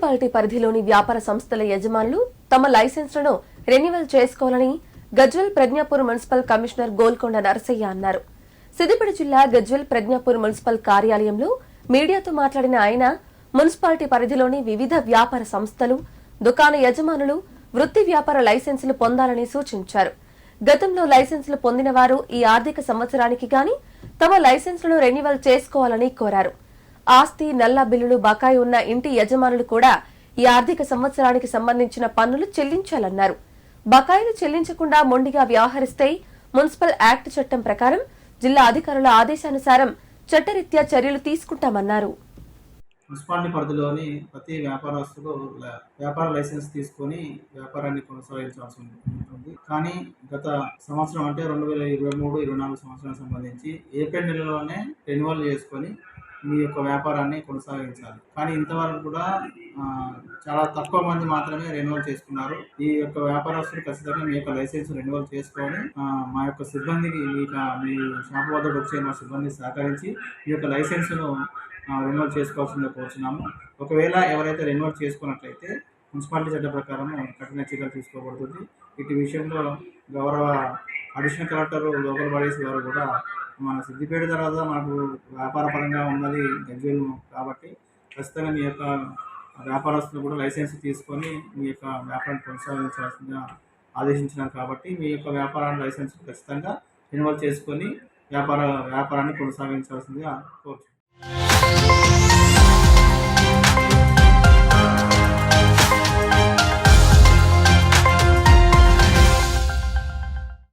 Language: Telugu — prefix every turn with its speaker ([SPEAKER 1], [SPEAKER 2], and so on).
[SPEAKER 1] మున్సిపాలిటీ పరిధిలోని వ్యాపార సంస్థల యజమానులు తమ లైసెన్స్లను రెన్యువల్ చేసుకోవాలని గజ్వేల్ ప్రజ్ఞాపూర్ మున్సిపల్ కమిషనర్ గోల్కొండ నరసయ్య అన్నారు. సిద్దిపేట జిల్లా గజ్వేల్ ప్రజ్ఞాపూర్ మున్సిపల్ కార్యాలయంలో మీడియాతో మాట్లాడిన ఆయన మున్సిపాలిటీ పరిధిలోని వివిధ వ్యాపార సంస్థలు, దుకాణ యజమానులు వృత్తి వ్యాపార లైసెన్సులు పొందాలని సూచించారు. గతంలో లైసెన్సులు పొందిన వారు ఈ ఆర్థిక సంవత్సరానికి గాని తమ లైసెన్సులను రెన్యువల్ చేసుకోవాలని కోరారు. ఆస్తి, నల్ల బిల్లులు బకాయి ఉన్న ఇంటి యజమానులు కూడా ఈ ఆర్థిక సంవత్సరానికి సంబంధించిన పన్నులు చెల్లించాలన్నారు. బకాయిలు చెల్లించకుండా మొండిగా వ్యవహరిస్తే మున్సిపల్ యాక్ట్ చట్టం ప్రకారం జిల్లా అధికారుల ఆదేశానుసారం చట్టరీత్యా చర్యలు తీసుకుంటామన్నారు.
[SPEAKER 2] మున్సిపాలిటీ పరిధిలోని ప్రతి వ్యాపారస్తులు వ్యాపార లైసెన్స్ తీసుకొని వ్యాపారాన్ని కొనసాగించాల్సి ఉంటుంది. కానీ గత సంవత్సరం అంటే 2023-24 సంవత్సరానికి సంబంధించి ఏప్రిల్ నెలలోనే రెన్యువల్ చేసుకొని మీ యొక్క వ్యాపారాన్ని కొనసాగించాలి. కానీ ఇంతవరకు కూడా చాలా తక్కువ మంది మాత్రమే రెన్యువల్ చేసుకున్నారు. ఈ యొక్క వ్యాపారస్తులు ఖచ్చితంగా మీ యొక్క లైసెన్స్ రెన్యువల్ చేసుకొని మా యొక్క సిబ్బందికి మీ షాప్ వద్దకు వచ్చే మా సిబ్బంది సహకరించి మీ యొక్క లైసెన్స్ను రెన్యువల్ చేసుకోవాల్సిందిగా కోరుచున్నాము. ఒకవేళ ఎవరైతే రెన్యువల్ చేసుకున్నట్లయితే మున్సిపాలిటీ చట్ట ప్రకారం కఠిన చర్యలు తీసుకోబడుతుంది. ఇటు విషయంలో గౌరవ అడిషనల్ కలెక్టర్ లోకల్ బాడీస్ గారు కూడా మన సిద్దిపేట తర్వాత మనకు వ్యాపార పరంగా ఉన్నది గజ్వేల్ కాబట్టి ఖచ్చితంగా మీ యొక్క వ్యాపారస్తులు కూడా లైసెన్స్ తీసుకొని మీ యొక్క వ్యాపారాన్ని కొనసాగించాల్సిందిగా ఆదేశించినారు. కాబట్టి మీ యొక్క వ్యాపారాన్ని లైసెన్స్ ఖచ్చితంగా రెన్యువల్ చేసుకొని వ్యాపారాన్ని కొనసాగించాల్సిందిగా కోరుచున్నాను.